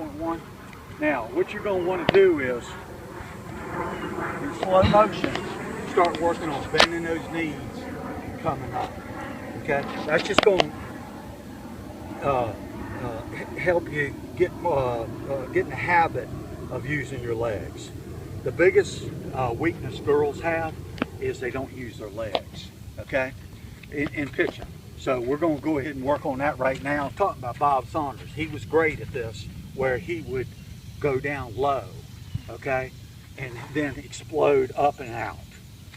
balance.1. Now, what you're going to want to do is, in slow motion, start working on bending those knees and coming up. Okay? That's just going to help you get in the habit of using your legs. The biggest weakness girls have is they don't use their legs, okay, in pitching. So we're going to go ahead and work on that right now. I'm talking about Bob Saunders. He was great at this, where he would go down low, okay, and then explode up and out.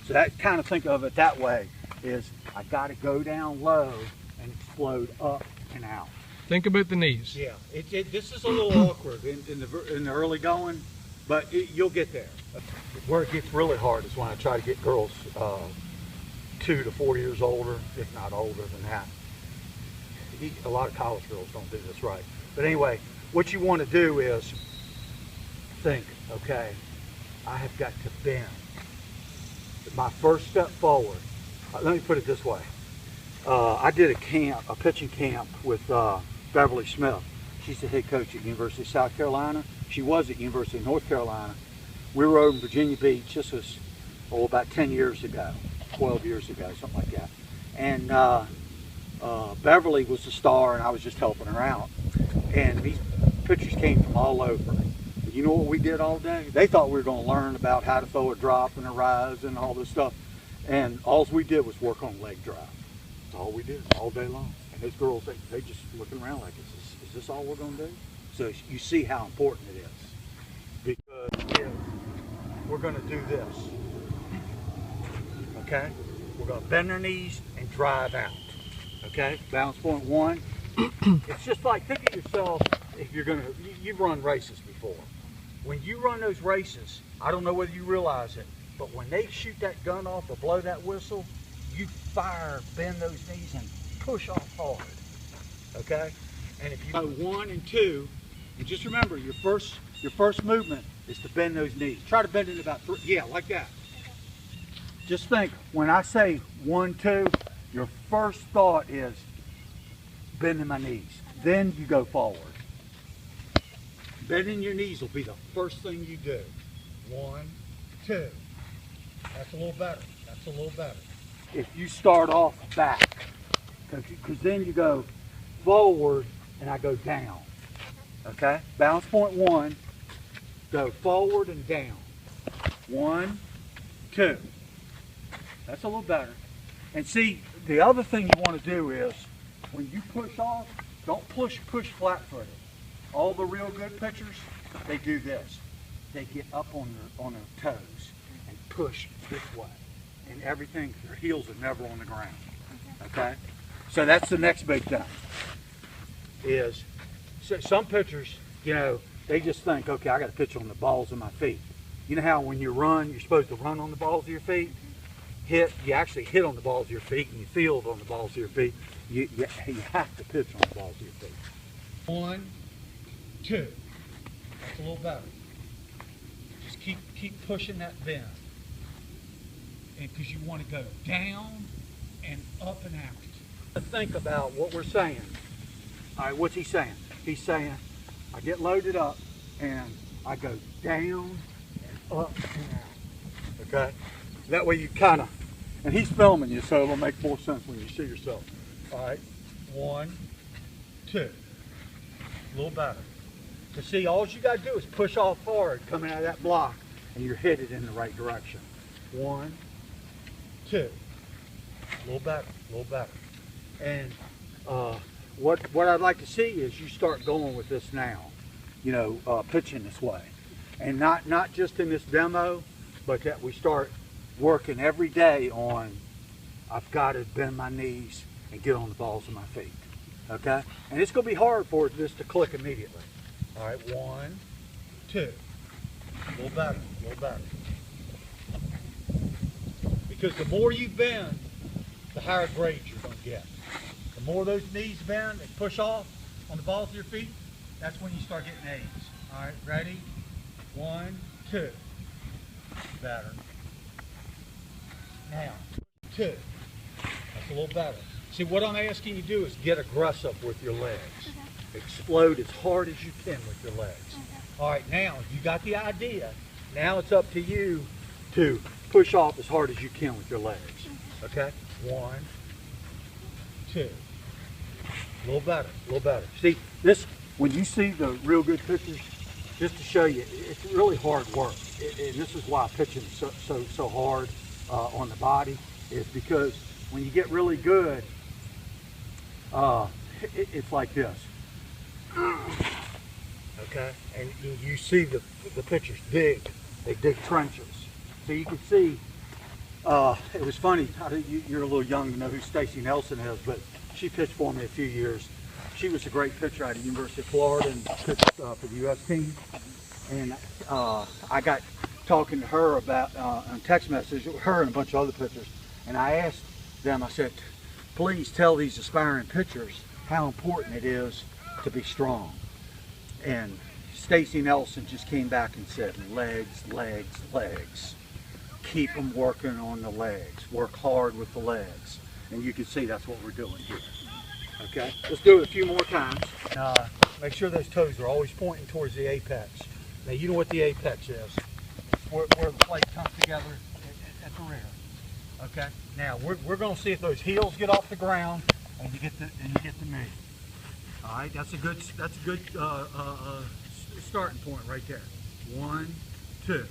So that, kind of think of it that way, is I got to go down low and explode up and out. Think about the knees. Yeah, this is a little awkward in the early going, but you'll get there. Where it gets really hard is when I try to get girls 2 to 4 years older, if not older than that. A lot of college girls don't do this right. But anyway, what you want to do is think, okay, I have got to bend. My first step forward, let me put it this way. I did a pitching camp with Beverly Smith. She's the head coach at University of South Carolina. She was at University of North Carolina. We were over in Virginia Beach. This was about 10 years ago, 12 years ago, something like that. And Beverly was the star, and I was just helping her out. And these pitchers came from all over. But you know what we did all day? They thought we were going to learn about how to throw a drop and a rise and all this stuff. And all we did was work on leg drive. That's all we did, all day long. And those girls, they just looking around like, is this all we're going to do? So you see how important it is. Because if we're going to do this, okay? We're going to bend our knees and drive out, okay? Balance point 1. It's just like, think of yourself, if you're going to, you've run races before. When you run those races, I don't know whether you realize it, but when they shoot that gun off or blow that whistle, you fire, bend those knees, and push off hard, okay? And if you go 1 and 2, and just remember, your first movement is to bend those knees. Try to bend it about 3, yeah, like that. Just think, when I say 1, 2, your first thought is bending my knees. Then you go forward. Bending your knees will be the first thing you do. 1, 2. That's a little better. That's a little better. If you start off back, because then you go forward and I go down. Okay? Balance point 1, go forward and down. 1, 2. That's a little better. And see, the other thing you want to do is, when you push off, don't push flat-footed. All the real good pitchers, they do this. They get up on their toes and push this way. And everything, their heels are never on the ground. Okay? So that's the next big thing. Is, so some pitchers, you know, they just think, okay, I got to pitch on the balls of my feet. You know how when you run, you're supposed to run on the balls of your feet? You actually hit on the balls of your feet, and you field on the balls of your feet. You have to pitch on the balls of your feet. 1, 2. That's a little better. Just keep pushing that bend. And because you want to go down and up and out. Think about what we're saying. All right, what's he saying? He's saying, I get loaded up and I go down and up and out. Okay? That way you kind of, and he's filming you, so it'll make more sense when you see yourself. All right, 1, 2. A little better. To see, all you got to do is push off hard coming out of that block, and you're headed in the right direction. 1, 2. A little better, a little better. And what I'd like to see is you start going with this now, you know, pitching this way. And not just in this demo, but that we start working every day on, I've got to bend my knees and get on the balls of my feet, okay? And it's going to be hard for this to click immediately. All right, 1, 2. A little better, a little better. Because the more you bend, the higher grades you're going to get. The more those knees bend and push off on the balls of your feet, that's when you start getting A's. All right, ready? 1, 2. Better. Now, 2. That's a little better. See, what I'm asking you to do is get aggressive with your legs. explode as hard as you can with your legs. All right, now you got the idea. Now it's up to you to push off as hard as you can with your legs. Okay? 1, 2. A little better, a little better. See, this, when you see the real good pictures, just to show you, it's really hard work. And this is why pitching is so hard on the body, is because when you get really good, it's like this. Okay? And you see the pitchers dig. They dig trenches. So you can see, it was funny, you're a little young to know who Stacy Nelson is, but she pitched for me a few years. She was a great pitcher out of the University of Florida and pitched for the U.S. team. And I got talking to her about, on text message, her and a bunch of other pitchers, and I asked them, I said, please tell these aspiring pitchers how important it is to be strong. And Stacy Nelson just came back and said, legs, legs, legs. Keep them working on the legs. Work hard with the legs. And you can see that's what we're doing here. Okay, let's do it a few more times. Make sure those toes are always pointing towards the apex. Now you know what the apex is, where the plate comes together at the rear. Okay, now we're going to see if those heels get off the ground and you get the knee. All right, that's a good starting point right there. 1, 2.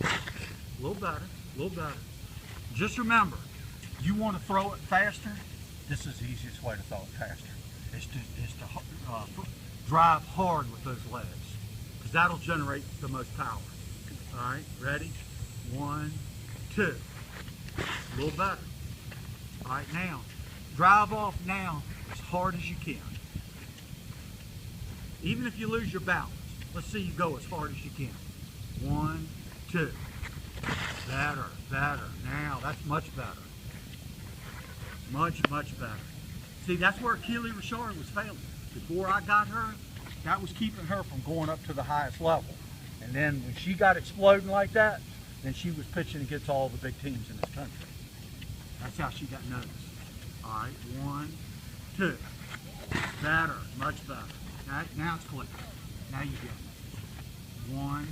A little better, a little better. Just remember, you want to throw it faster. This is the easiest way to throw it faster. Is to drive hard with those legs, because that'll generate the most power. All right, ready? 1, 2. A little better. All right, now drive off now as hard as you can. Even if you lose your balance, let's see you go as hard as you can. 1, 2. Better, better. Now that's much better. Much, much better. See, that's where Keely Richard was failing. Before I got her, that was keeping her from going up to the highest level. And then when she got exploding like that, then she was pitching against all the big teams in this country. That's how she got noticed. All right, 1, 2. Better, much better. All right, now it's clicking. Now you get it. 1,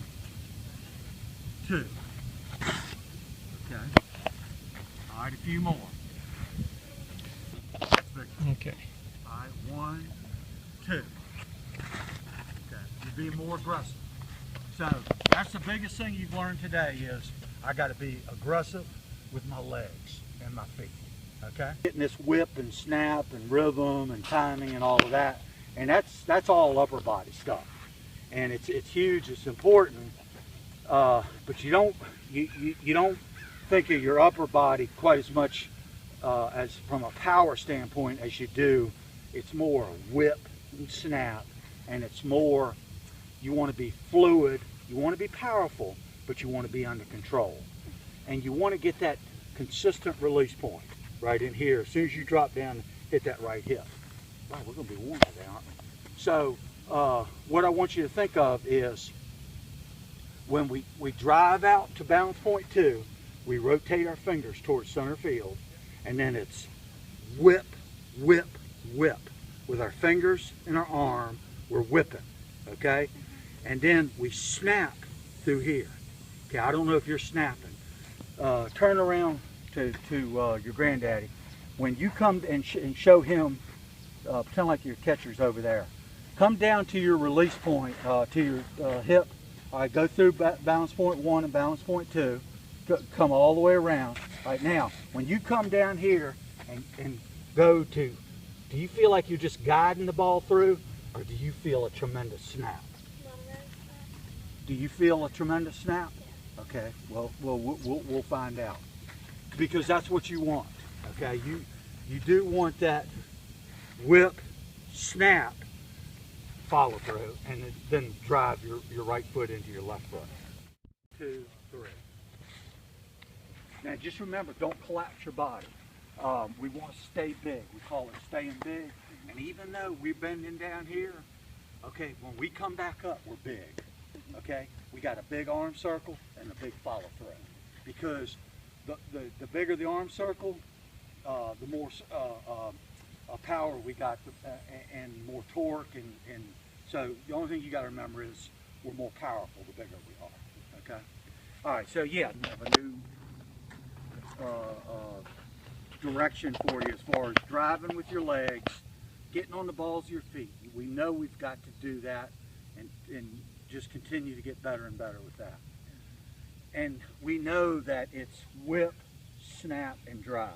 2. Okay. All right, a few more. Okay. All right, 1, 2. Okay, you're being more aggressive. So that's the biggest thing you've learned today is I got to be aggressive with my legs and my feet. Okay. Getting this whip and snap and rhythm and timing and all of that, and that's all upper body stuff, and it's huge. It's important, but you don't think of your upper body quite as much as from a power standpoint as you do. It's more whip and snap, and it's more, you want to be fluid, you want to be powerful, but you want to be under control, and you want to get that consistent release point right in here. As soon as you drop down, hit that right hip. Wow, we're going to be warm today, aren't we? So what I want you to think of is when we drive out to balance point 2, we rotate our fingers towards center field, and then it's whip, whip, whip. With our fingers and our arm, we're whipping, okay? And then we snap through here. Okay, I don't know if you're snapping. Turn around to your granddaddy. When you come and show him, pretend like your catcher's over there. Come down to your release point, to your hip. All right, go through balance point 1 and balance point 2. Come all the way around. All right, now, when you come down here and go to, do you feel like you're just guiding the ball through, or do you feel a tremendous snap? Do you feel a tremendous snap? Okay, well, we'll find out. Because that's what you want, okay? You do want that whip, snap, follow through, and then drive your right foot into your left foot. 2, 3. Now just remember, don't collapse your body. We want to stay big. We call it staying big. And even though we're bending down here, okay, when we come back up, we're big. Okay, we got a big arm circle and a big follow through. Because the bigger the arm circle, the more power we got and more torque, and so the only thing you got to remember is we're more powerful the bigger we are. Okay. All right. So yeah, we have a new direction for you as far as driving with your legs, getting on the balls of your feet. We know we've got to do that, and just continue to get better and better with that. And we know that it's whip, snap, and drive.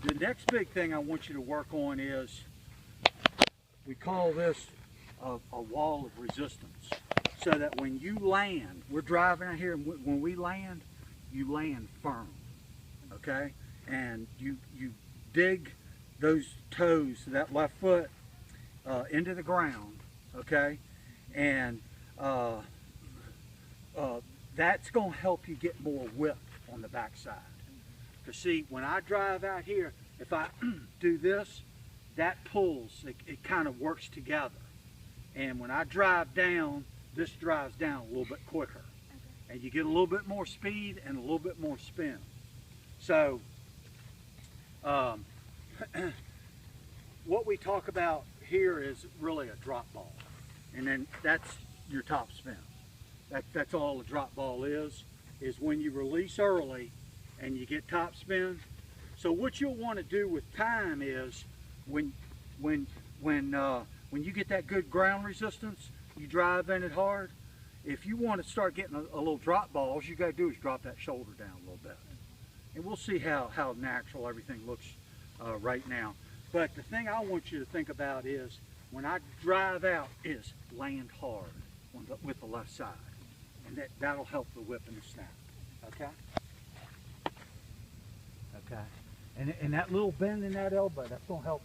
The next big thing I want you to work on is, we call this a wall of resistance. So that when you land, we're driving out here, and when we land, you land firm, okay? And you dig those toes, that left foot, into the ground, okay? And that's going to help you get more whip on the backside. Because see, when I drive out here, if I do this, that pulls, it kind of works together. And when I drive down, this drives down a little bit quicker. Okay. And you get a little bit more speed and a little bit more spin. So, what we talk about here is really a drop ball. And then that's your top spin. That's all a drop ball is when you release early and you get top spin. So what you'll want to do with time is when you get that good ground resistance, you drive in it hard. If you want to start getting a little drop ball, all you got to do is drop that shoulder down a little bit. And we'll see how natural everything looks right now. But the thing I want you to think about is, when I drive out, is land hard with the left side. And that'll help the whip and the snap. Okay? Okay. And that little bend in that elbow, that's going to help